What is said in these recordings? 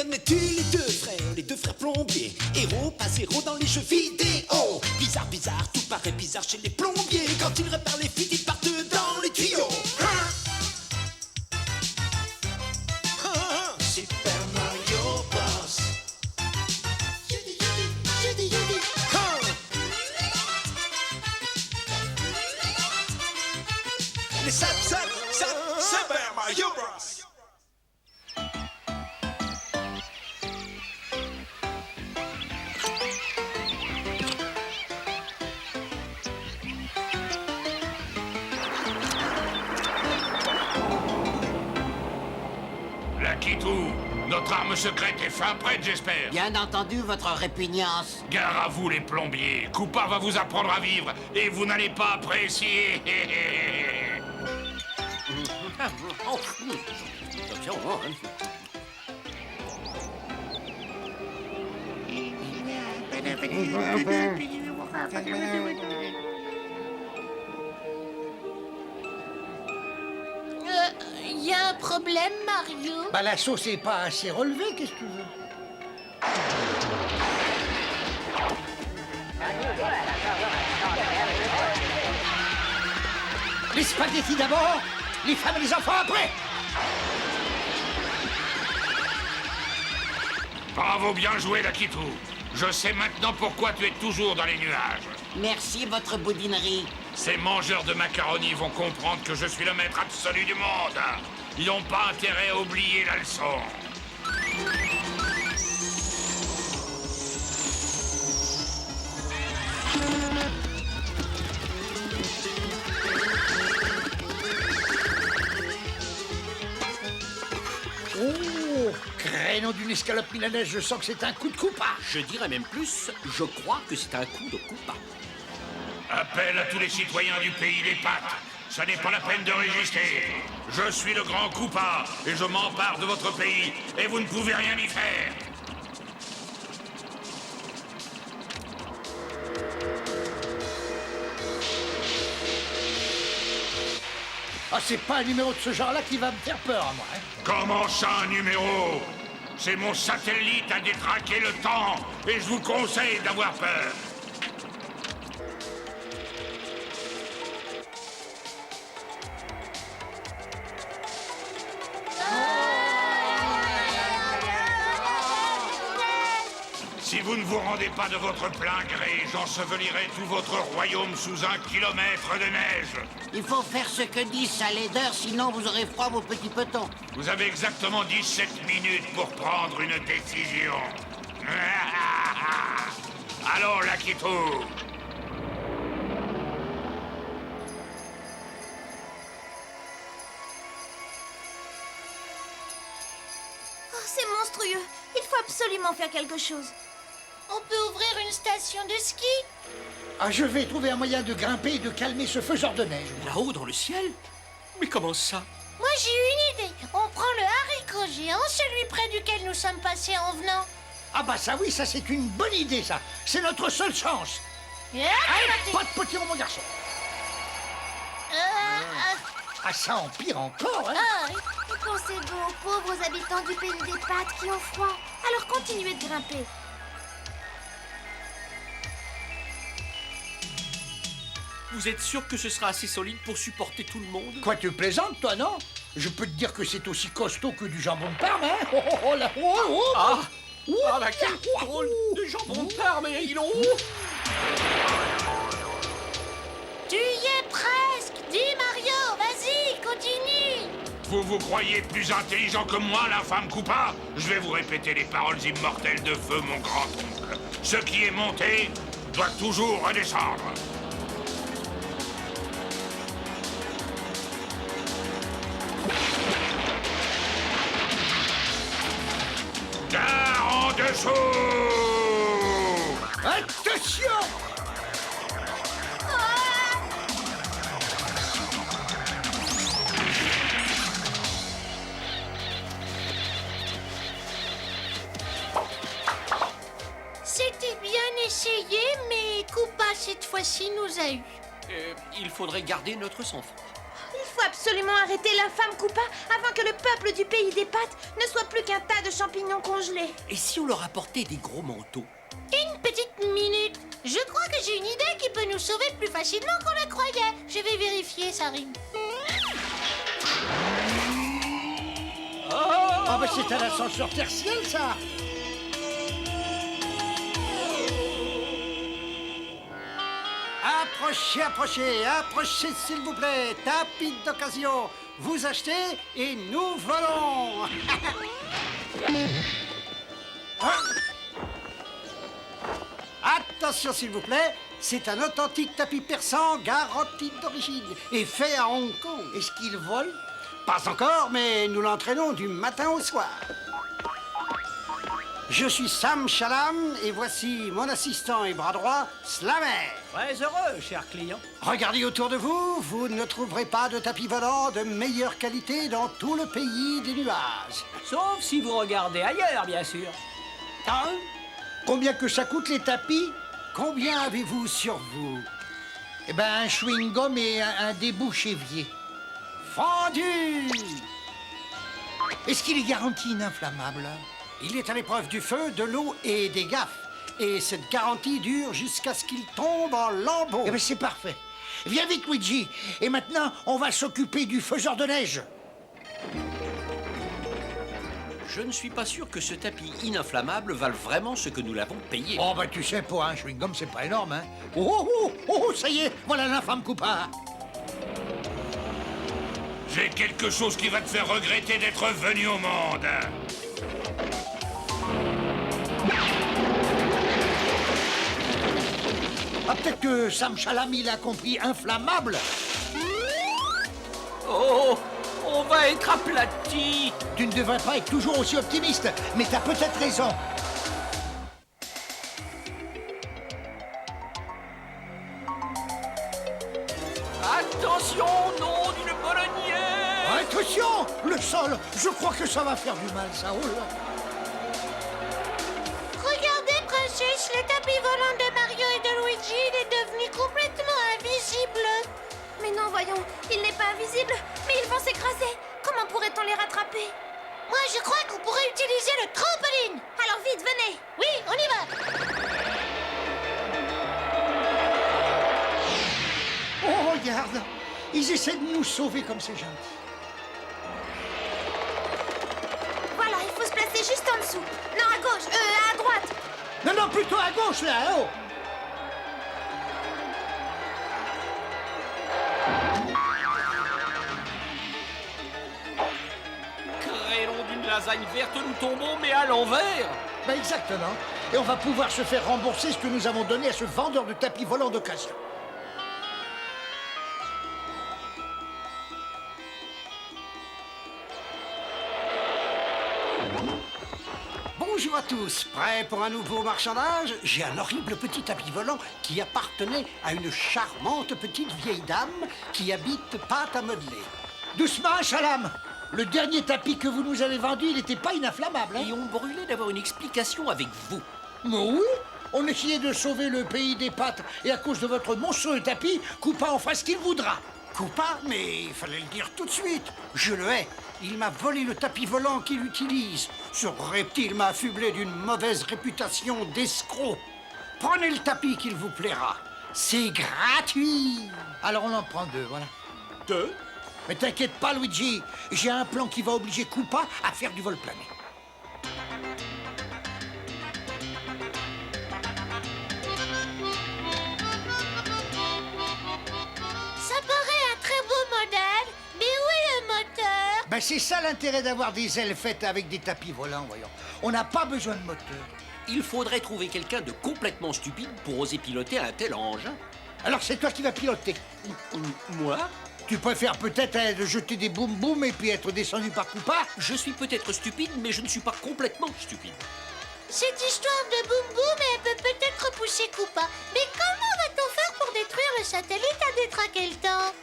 connais-tu les deux frères plombiers? Héros, pas zéro dans les jeux vidéo. Bizarre, bizarre, tout paraît bizarre chez les plombiers. Quand ils réparent les fuites, ils partent dans les tuyaux. Super Mario Bros. Les Super Mario Bros. Lakitu, notre arme secrète est fin prête, j'espère. Bien entendu, votre répugnance. Gare à vous, les plombiers. Koopa va vous apprendre à vivre et vous n'allez pas apprécier. Y a un problème, Mario? Bah la sauce est pas assez relevée, qu'est-ce que tu veux? Les spaghettis d'abord, les femmes et les enfants après. Bravo, bien joué, Lakitu. Je sais maintenant pourquoi tu es toujours dans les nuages. Merci, votre boudinerie. Ces mangeurs de macaroni vont comprendre que je suis le maître absolu du monde. Ils n'ont pas intérêt à oublier la leçon. Oh, créneau d'une escalope milanaise, je sens que c'est un coup de Koopa. Je dirais même plus, je crois que c'est un coup de Koopa. Appel à tous les citoyens du pays des pattes. Ça n'est pas la peine de résister. Je suis le grand Koopa et je m'empare de votre pays et vous ne pouvez rien y faire. Ah, c'est pas un numéro de ce genre-là qui va me faire peur, moi. Hein. Comment ça, un numéro? C'est mon satellite à détraquer le temps et je vous conseille d'avoir peur. Si vous ne vous rendez pas de votre plein gré, j'ensevelirai tout votre royaume sous 1 kilomètre de neige. Il faut faire ce que dit sa laideur, sinon vous aurez froid, vos petits petons. Vous avez exactement 17 minutes pour prendre une décision. Allons, Lakitu. Oh, c'est monstrueux. Il faut absolument faire quelque chose. On peut ouvrir une station de ski? Ah, je vais trouver un moyen de grimper et de calmer ce faiseur de neige. Là-haut dans le ciel? Mais comment ça? Moi, j'ai une idée. On prend le haricot géant, celui près duquel nous sommes passés en venant. Ah bah ça oui, ça c'est une bonne idée, ça. C'est notre seule chance. Et Allez, pas de potiron, mon garçon. ah, Ah, ça empire encore, hein. ah, oui. Pensez-vous aux pauvres habitants du pays des pattes qui ont froid. Alors continuez de grimper. Vous êtes sûr que ce sera assez solide pour supporter tout le monde? Quoi, tu plaisantes, toi, non? Je peux te dire que c'est aussi costaud que du jambon de Parme, hein. Oh, oh, oh, là, oh, oh. Ah! Ah, bah quel drôle de jambon de Parme, mais ils l'ont où? Tu y es presque. Dis Mario, vas-y, continue. Vous vous croyez plus intelligent que moi, l'infâme Koopa? Je vais vous répéter les paroles immortelles de feu, mon grand-oncle. Ce qui est monté doit toujours redescendre. Gare en dessous! Attention! C'était bien essayé, mais Koopa, cette fois-ci, nous a eu. Il faudrait garder notre sang-froid. Il faut absolument arrêter l'infâme Koopa avant que le peuple du pays des pattes ne soit plus qu'un tas de champignons congelés. Et si on leur apportait des gros manteaux? Une petite minute. Je crois que j'ai une idée qui peut nous sauver plus facilement qu'on le croyait. Je vais vérifier, ça rime. Ah bah c'est un ascenseur tertiel, ça. Approchez, approchez, approchez s'il vous plaît. Tapis d'occasion. Vous achetez et nous volons. Attention s'il vous plaît, c'est un authentique tapis persan garanti d'origine et fait à Hong Kong. Est-ce qu'il vole? Pas encore, mais nous l'entraînons du matin au soir. Je suis Sam Chalam et voici mon assistant et bras droit, Slammer. Très heureux, cher client. Regardez autour de vous, vous ne trouverez pas de tapis volant de meilleure qualité dans tout le pays des nuages. Sauf si vous regardez ailleurs, bien sûr. Hein? Combien que ça coûte les tapis? Combien avez-vous sur vous? Eh ben un chewing-gum et un débouche évier. Vendu! Est-ce qu'il est garanti ininflammable? Il est à l'épreuve du feu, de l'eau et des gaffes. Et cette garantie dure jusqu'à ce qu'il tombe en lambeaux. Eh ben c'est parfait. Viens vite, Luigi. Et maintenant, on va s'occuper du faiseur de neige. Je ne suis pas sûr que ce tapis ininflammable vale vraiment ce que nous l'avons payé. Oh bah tu sais, pour un chewing-gum, c'est pas énorme, hein. Oh, ça y est, voilà l'infâme Koopa. J'ai quelque chose qui va te faire regretter d'être venu au monde. Ah, peut-être que Sam Chalam, il a compris inflammable. Oh, on va être aplati. Tu ne devrais pas être toujours aussi optimiste, mais t'as peut-être raison. Attention, nom d'une bolognière. Attention, le sol, je crois que ça va faire du mal, ça. Oh là. Regardez, princesse, le tapis volant de Mario et de Luigi, il est devenu complètement invisible. Mais non, voyons, il n'est pas invisible, mais ils vont s'écraser. Comment pourrait-on les rattraper? Moi, je crois qu'on pourrait utiliser le trampoline. Alors vite, venez. Oui, on y va. Oh, regarde, ils essaient de nous sauver comme c'est gentil. Voilà, il faut se placer juste en dessous. Non, à gauche, à droite. Non, plutôt à gauche, là, oh. Créons d'une lasagne verte, nous tombons, mais à l'envers. Ben exactement. Et on va pouvoir se faire rembourser ce que nous avons donné à ce vendeur de tapis volants d'occasion. Bonjour à tous, prêts pour un nouveau marchandage? J'ai un horrible petit tapis volant qui appartenait à une charmante petite vieille dame qui habite pâte à modeler. Doucement, Chalam. Le dernier tapis que vous nous avez vendu, il n'était pas ininflammable, hein? Et on brûlait d'avoir une explication avec vous. Mais oui, on essayait de sauver le pays des pâtes et à cause de votre monstrueux tapis, Koopa en fera ce qu'il voudra. Koopa? Mais il fallait le dire tout de suite. Je le hais. Il m'a volé le tapis volant qu'il utilise. Ce reptile m'a affublé d'une mauvaise réputation d'escroc. Prenez le tapis qu'il vous plaira. C'est gratuit. Alors on en prend deux, voilà. Deux? Mais t'inquiète pas, Luigi, j'ai un plan qui va obliger Koopa à faire du vol plané. Ça paraît un très beau modèle, mais où est le moteur? Ben c'est ça l'intérêt d'avoir des ailes faites avec des tapis volants, voyons. On n'a pas besoin de moteur. Il faudrait trouver quelqu'un de complètement stupide pour oser piloter un tel engin. Alors c'est toi qui vas piloter. Moi? Tu préfères peut-être de jeter des boum-boum et puis être descendu par Koopa? Je suis peut-être stupide, mais je ne suis pas complètement stupide. Cette histoire de boum boum, elle peut peut-être repousser Koopa. Mais comment va-t-on faire pour détruire le satellite à détraquer le temps?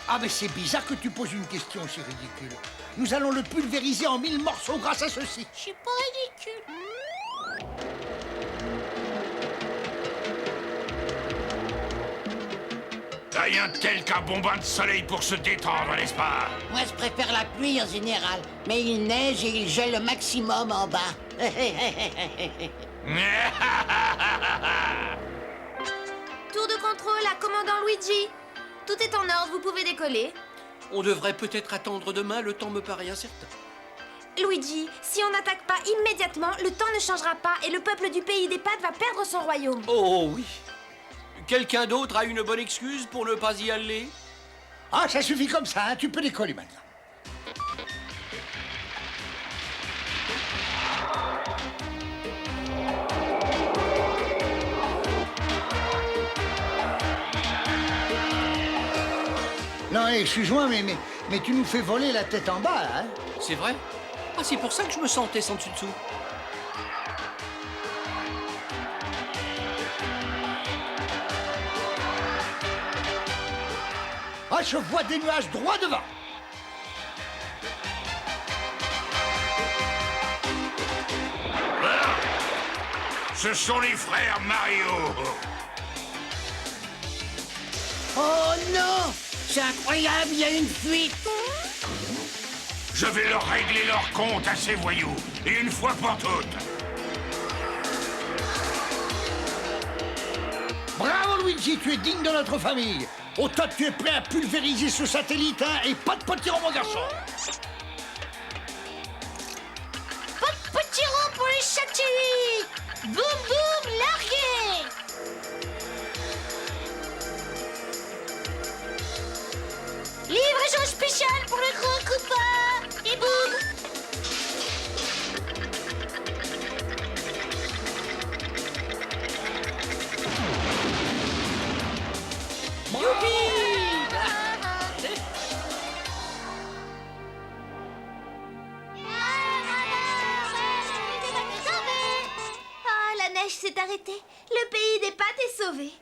Ah mais c'est bizarre que tu poses une question aussi ridicule. Nous allons le pulvériser en 1000 morceaux grâce à ceci. Je suis pas ridicule. Rien de tel qu'un bon bain de soleil pour se détendre, n'est-ce pas? Moi, je préfère la pluie en général. Mais il neige et il gèle le maximum en bas. Tour de contrôle à commandant Luigi. Tout est en ordre, vous pouvez décoller. On devrait peut-être attendre demain, le temps me paraît incertain. Luigi, si on n'attaque pas immédiatement, le temps ne changera pas et le peuple du pays des pâtes va perdre son royaume. Oh oui. Quelqu'un d'autre a une bonne excuse pour ne pas y aller? Ah, ça suffit comme ça, hein, tu peux décoller maintenant. Non, excuse-moi, mais tu nous fais voler la tête en bas, hein? C'est vrai? Ah, c'est pour ça que je me sentais sans dessus-dessous. Ah, je vois des nuages droit devant. Ce sont les frères Mario. Oh non! C'est incroyable, il y a une fuite! Je vais leur régler leur compte à ces voyous, et une fois pour toutes. Bravo, Luigi, tu es digne de notre famille. Au top, tu es prêt à pulvériser ce satellite, hein, et pas de potiron, mon garçon. Pas de potiron pour les satellites. Boum boum, largué. Livraison spéciale pour le grand Koopa. Et boum. S'est arrêté. Le pays des pâtes est sauvé.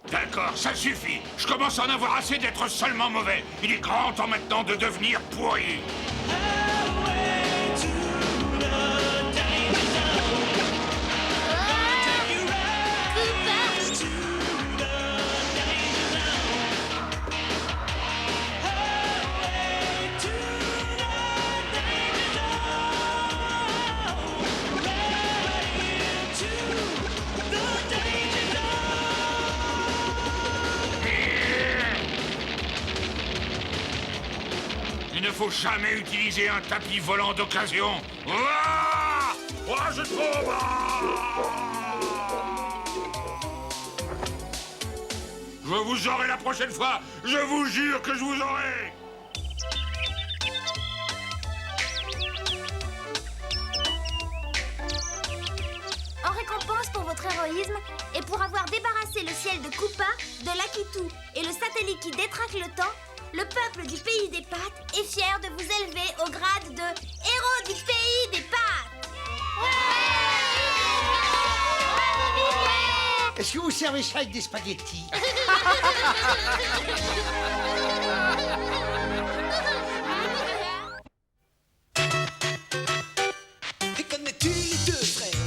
D'accord, ça suffit. Je commence à en avoir assez d'être seulement mauvais. Il est grand temps maintenant de devenir pourri. Il ne faut jamais utiliser un tapis volant d'occasion. Ah! Ah, je tombe! Je vous aurai la prochaine fois. Je vous jure que je vous aurai. En récompense pour votre héroïsme et pour avoir débarrassé le ciel de Koopa, de Lakitu et le satellite qui détraque le temps, le peuple du pays des pâtes est fier de vous élever au grade de héros du pays des pâtes. Est-ce que vous servez ça avec des spaghettis? Et connais-tu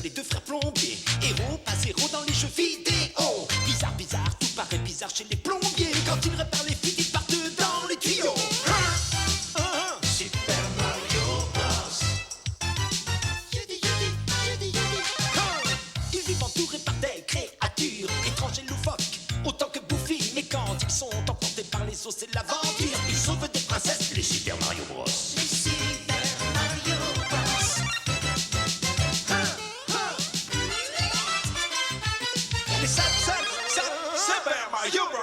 les deux frères plombiers? Héros, pas zéro dans les jeux vidéo. Bizarre, bizarre, tout paraît bizarre chez les plombiers. Quand ils réparent les fuites, ils partent dans les tuyaux. Super Mario Bros. Ils vivent entourés par des créatures étranges et loufoques, autant que bouffies. Mais quand ils sont emportés par les eaux, c'est l'aventure. Ils sauvent des princesses, les Super Mario Bros. Les Super Mario Bros. Les Super Mario Bros.